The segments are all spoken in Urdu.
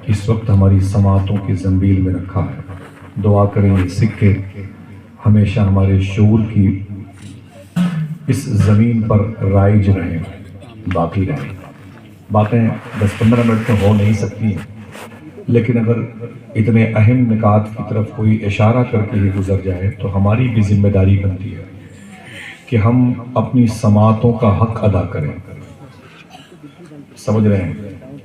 اس وقت ہماری سماعتوں کی زنبیل میں رکھا ہے۔ دعا کریں یہ سکے ہمیشہ ہمارے شعور کی اس زمین پر رائج رہیں، باقی رہیں۔ باتیں 10-15 منٹ میں ہو نہیں سکتی ہیں، لیکن اگر اتنے اہم نکات کی طرف کوئی اشارہ کر کے ہی گزر جائے تو ہماری بھی ذمہ داری بنتی ہے کہ ہم اپنی سماعتوں کا حق ادا کریں۔ سمجھ رہے ہیں؟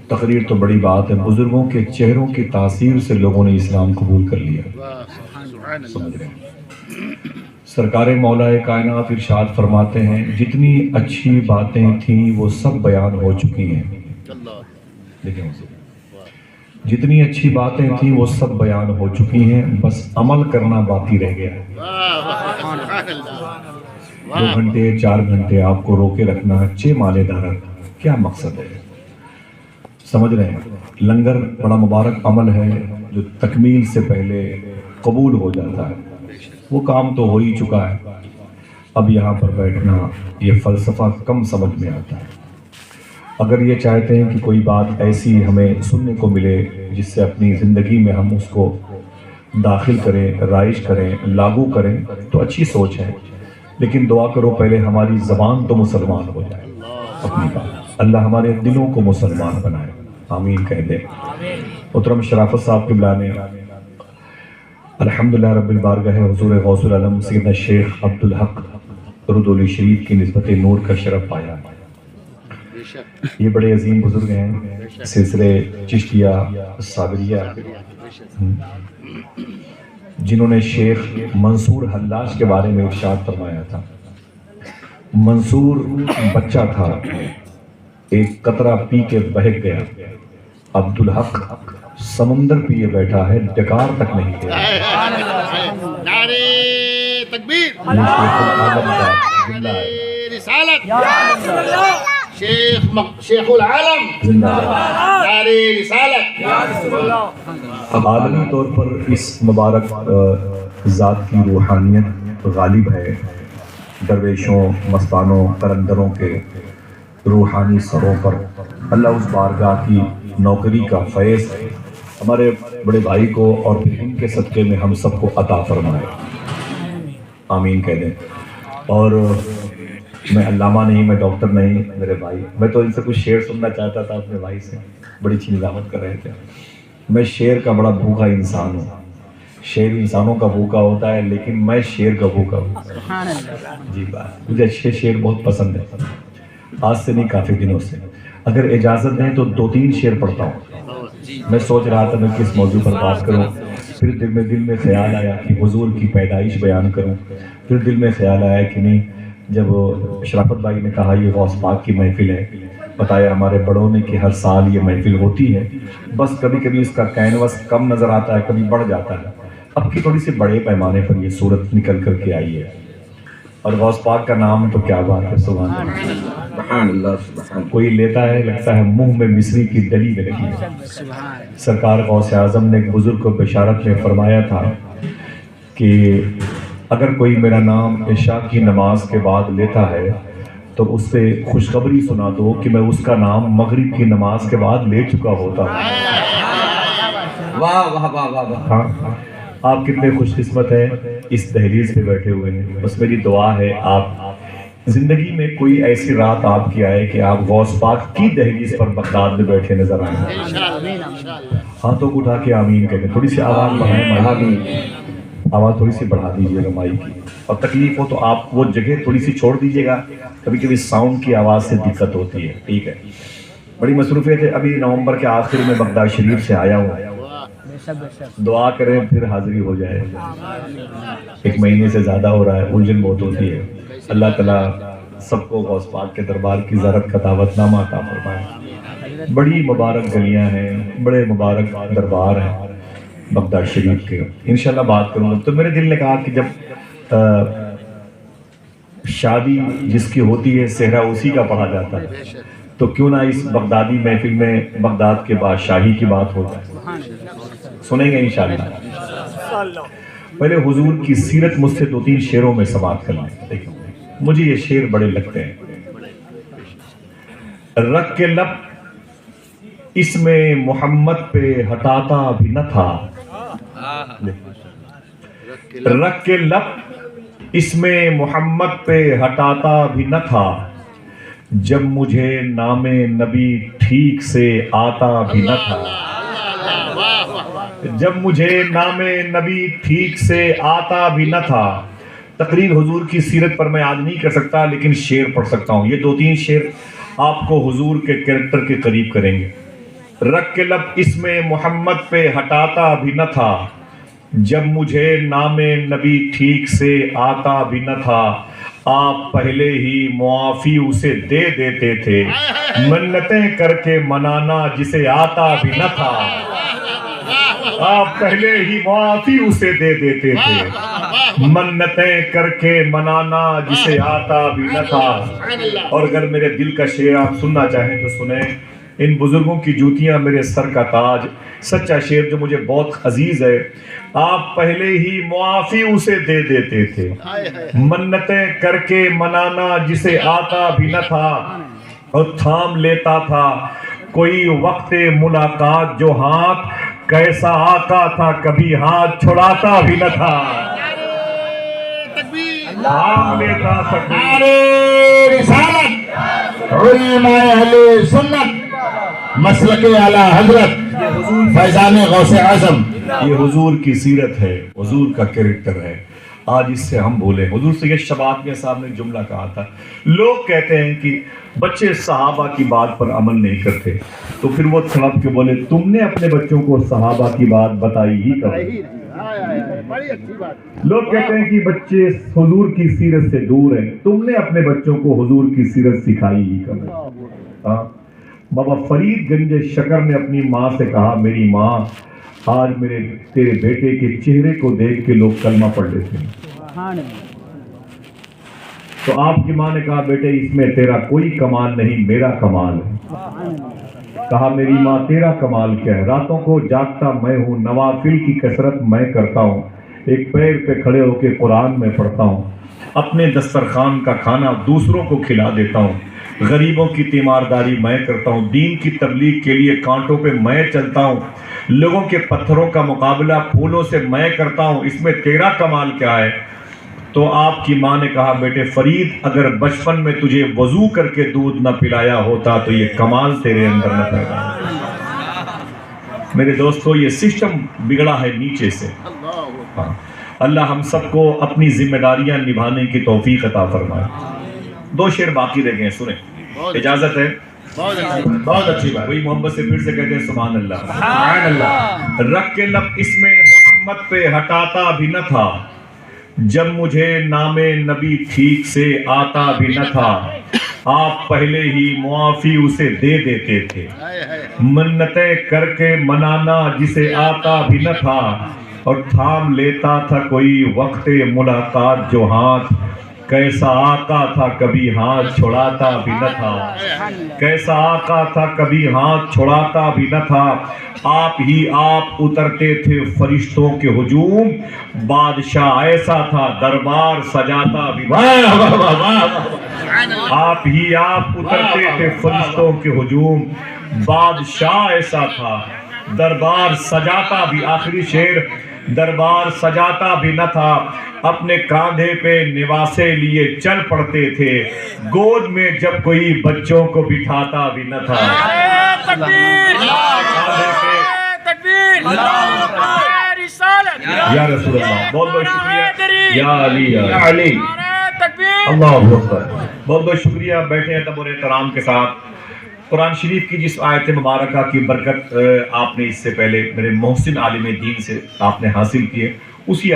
تقریر تو بڑی بات ہے، بزرگوں کے چہروں کی تاثیر سے لوگوں نے اسلام قبول کر لیا۔ سمجھ رہے ہیں؟ سرکار مولا کائنات ارشاد فرماتے ہیں جتنی اچھی باتیں تھیں وہ سب بیان ہو چکی ہیں۔ دیکھیں جتنی اچھی باتیں تھیں وہ سب بیان ہو چکی ہیں، بس عمل کرنا باقی رہ گیا ہے۔ 2 گھنٹے 4 گھنٹے آپ کو روکے رکھنا، چے مالے دارت، کیا مقصد ہے؟ سمجھ رہے ہیں؟ لنگر بڑا مبارک عمل ہے جو تکمیل سے پہلے قبول ہو جاتا ہے، وہ کام تو ہو ہی چکا ہے، اب یہاں پر بیٹھنا یہ فلسفہ کم سمجھ میں آتا ہے۔ اگر یہ چاہتے ہیں کہ کوئی بات ایسی ہمیں سننے کو ملے جس سے اپنی زندگی میں ہم اس کو داخل کریں، رائج کریں، لاگو کریں تو اچھی سوچ ہے، لیکن دعا کرو پہلے ہماری زبان تو مسلمان ہو جائے اپنی بات، اللہ ہمارے دلوں کو مسلمان بنائے، آمین کہہ دیں۔ محترم شرافت صاحب قبلہ نے الحمدللہ رب البارگاہ حضور غوث العالم سیدنا شیخ عبدالحق رودولی شریف کی نسبت نور کا شرف پایا۔ یہ بڑے عظیم بزرگ ہیں، سلسلے چشتیہ صابریہ، جنہوں نے شیخ منصور حلاج کے بارے میں ارشاد فرمایا تھا۔ منصور بچہ تھا، ایک قطرہ پی کے بہک گیا، عبدالحق سمندر پیے بیٹھا ہے، ڈکار تک نہیں گیا۔ نعرہ تکبیر، یہ شیخ العالم کا جملہ ہے۔ نعرہ رسالت، شیخ العالم، زندہ باد۔ نعرہ رسالت۔ عالمی طور پر اس مبارک ذات کی روحانیت غالب ہے، درویشوں، مستانوں، قلندروں کے روحانی سروں پر اللہ اس بارگاہ کی نوکری کا فیض ہمارے بڑے بھائی کو اور پھر ان کے صدقے میں ہم سب کو عطا فرمائے، آمین کہہ دیں۔ اور میں علامہ نہیں، میں ڈاکٹر نہیں، میرے بھائی، میں تو ان سے کچھ شعر سننا چاہتا تھا اپنے بھائی سے، بڑی اچھی نظامت کر رہے تھے۔ میں شعر کا بڑا بھوکا انسان ہوں، شعر انسانوں کا بھوکا ہوتا ہے لیکن میں شعر کا بھوکا ہوں۔ جی بات، مجھے اچھے شعر بہت پسند ہے، آج سے نہیں کافی دنوں سے۔ اگر اجازت دیں تو 2-3 شعر پڑھتا ہوں۔ میں سوچ رہا تھا میں کس موضوع پر بات کروں، پھر دل میں خیال آیا کہ حضور کی پیدائش بیان کروں، پھر دل میں خیال آیا کہ نہیں، جب شرافت بھائی نے کہا یہ غوث پاک کی محفل ہے، بتایا ہمارے بڑوں نے کہ ہر سال یہ محفل ہوتی ہے، بس کبھی کبھی اس کا کینوس کم نظر آتا ہے، کبھی بڑھ جاتا ہے، اب کی تھوڑی سی بڑے پیمانے پر یہ صورت نکل کر کے آئی ہے، اور غوث پاک کا نام تو کیا بات ہے، سبحان اللہ۔ کوئی لیتا ہے لگتا ہے منہ میں مصری کی ڈلی میں لگی ہے۔ سرکار غوث اعظم نے ایک بزرگ کو بشارت میں فرمایا تھا کہ اگر کوئی میرا نام عشاء کی نماز کے بعد لیتا ہے تو اس سے خوشخبری سنا دو کہ میں اس کا نام مغرب کی نماز کے بعد لے چکا ہوتا ہوں۔ واہ واہ واہ واہ۔ ہاں، آپ کتنے خوش قسمت ہیں اس دہلیز پہ بیٹھے ہوئے ہیں۔ بس میری دعا ہے آپ زندگی میں کوئی ایسی رات آپ کی آئے کہ آپ غوث پاک کی دہلیز پر بغداد میں بیٹھے نظر آئیں۔ ہاتھوں کو اٹھا کے آمین کہتے ہیں، تھوڑی سی آواز بڑھائیں، آواز تھوڑی سی بڑھا دیجیے گا مائی کی، اور تکلیف ہو تو آپ وہ جگہ تھوڑی سی چھوڑ دیجیے گا، کبھی کبھی ساؤنڈ کی آواز سے دقت ہوتی ہے، ٹھیک ہے؟ بڑی مصروفیت ہے، ابھی نومبر کے آخر میں بغداد شریف سے آیا ہوں، دعا کریں پھر حاضری ہو جائے، 1 مہینے سے زیادہ ہو رہا ہے، الجھن بہت ہوتی ہے۔ اللہ تعالیٰ سب کو غوث پاک کے دربار کی زیارت کا دعوت نامہ عطا فرمائے۔ بڑی مبارک گلیاں ہیں، بڑے مبارک دربار ہیں بغداد شریف کے، انشاءاللہ بات کروں گا۔ تو میرے دل نے کہا کہ جب شادی جس کی ہوتی ہے صحرا اسی کا پڑھا جاتا ہے، تو کیوں نہ اس بغدادی محفل میں بغداد کے بادشاہی کی بات ہو جائے، سنیں گے انشاءاللہ۔ پہلے حضور کی سیرت مجھ سے 2-3 شعروں میں سماعت کر لیں، دیکھیں مجھے یہ شعر بڑے لگتے ہیں۔ رکھ کے لب اسم محمد پہ ہٹاتا بھی نہ تھا، رکھ کے لب اسم محمد پہ ہٹاتا بھی نہ تھا، جب مجھے نام نبی ٹھیک سے آتا بھی نہ تھا، جب مجھے نام نبی ٹھیک سے آتا بھی نہ تھا۔ تقریر حضور کی سیرت پر میں آج نہیں کر سکتا، لیکن شعر پڑھ سکتا ہوں۔ یہ 2-3 شعر آپ کو حضور کے کریکٹر کے قریب کریں گے۔ رکھ کے لب اسم محمد پہ ہٹاتا بھی نہ تھا، جب مجھے نام نبی ٹھیک سے آتا بھی نہ تھا، آپ پہلے ہی معافی اسے دے دیتے تھے، منتیں کر کے منانا جسے آتا بھی نہ تھا، آپ پہلے ہی معافی اسے دے دیتے تھے، منتیں کر کے منانا جسے آتا بھی نہ تھا۔ اور اگر میرے دل کا شعر آپ سننا چاہیں تو سنیں، ان بزرگوں کی جوتیاں میرے سر کا تاج، سچا شعر جو مجھے بہت عزیز ہے۔ آپ پہلے ہی معافی اسے دے دیتے تھے، منتیں کر کے منانا جسے آتا بھی نہ تھا، اور تھام لیتا تھا کوئی وقت ملاقات جو ہاتھ، کیسا آقا تھا کبھی ہاتھ چھڑاتا بھی نہ تھا، تھام لیتا تھا نعرے رسالت، علماء اہل سنت، مسلک اعلیٰ حضرت فیضان غوث اعظم۔ یہ حضور کی سیرت ہے، حضور کا کریکٹر ہے۔ آج اس سے ہم بولیں، حضور سید شباب میں صاحب نے جملہ کہا تھا، لوگ کہتے ہیں کہ بچے صحابہ کی بات پر عمل نہیں کرتے، تو پھر وہ تھڑپ کے بولے تم نے اپنے بچوں کو صحابہ کی بات بتائی ہی کبھی؟ لوگ کہتے ہیں کہ بچے حضور کی سیرت سے دور ہیں، تم نے اپنے بچوں کو حضور کی سیرت سکھائی ہی کبھی؟ بابا فرید گنج شکر نے اپنی ماں سے کہا، میری ماں آج میرے تیرے بیٹے کے چہرے کو دیکھ کے لوگ کلمہ پڑھ لیتے ہیں، تو آپ کی ماں نے کہا بیٹے اس میں تیرا کوئی کمال نہیں، میرا کمال ہے۔ کہا میری ماں تیرا کمال کیا ہے؟ راتوں کو جاگتا میں ہوں، نوافل کی کثرت میں کرتا ہوں، ایک پیر پہ کھڑے ہو کے قرآن میں پڑھتا ہوں، اپنے دسترخوان کا کھانا دوسروں کو کھلا دیتا ہوں، غریبوں کی تیمارداری میں کرتا ہوں، دین کی تبلیغ کے لیے کانٹوں پہ میں چلتا ہوں، لوگوں کے پتھروں کا مقابلہ پھولوں سے میں کرتا ہوں، اس میں تیرا کمال کیا ہے؟ تو آپ کی ماں نے کہا بیٹے فرید اگر بچپن میں تجھے وضو کر کے دودھ نہ پلایا ہوتا تو یہ کمال تیرے اندر نہ پیدا ہوتا۔ میرے دوستو یہ سسٹم بگڑا ہے نیچے سے۔ اللہ ہم سب کو اپنی ذمہ داریاں نبھانے کی توفیق عطا فرمائے۔ 2 شعر باقی رہ گئے، سنیں، اجازت ہے؟ بہت اچھی بات۔ وہی محبت سے پھر سے کہتے ہیں سبحان اللہ۔ سبحان اللہ۔ رکھ کے لب اسم محمد پہ ہٹاتا بھی نہ تھا، جب مجھے نام نبی ٹھیک سے آتا بھی نہ تھا، آپ پہلے ہی معافی اسے دے دیتے تھے، منتیں کر کے منانا جسے آتا بھی نہ تھا، اور تھام لیتا تھا کوئی وقت ملاقات جو ہاتھ، کیسا آقا تھا کبھی ہاتھ چھڑاتا بھی نہ تھا، کیسا آقا تھا کبھی ہاتھ چھڑاتا بھی نہ تھا، آپ ہی آپ اترتے تھے فرشتوں کے ہجوم، بادشاہ ایسا تھا دربار سجاتا بھی، آپ ہی آپ اترتے تھے فرشتوں کے ہجوم، بادشاہ ایسا تھا دربار سجاتا بھی۔ آخری شعر، دربار سجاتا بھی نہ تھا، اپنے کاندھے پہ نواسے لیے چل پڑتے تھے، گود میں جب کوئی بچوں کو بٹھاتا بھی نہ تھا، یا رسول اللہ، بہت بہت شکریہ، یا علی یا علی، اللہ اکبر، بہت بہت شکریہ۔ بیٹھے ادب اور احترام کے ساتھ قرآن شریف کی جس آیت مبارکہ کی برکت آپ نے اس سے پہلے میرے محسن عالم دین سے آپ نے حاصل کی ہے، اسی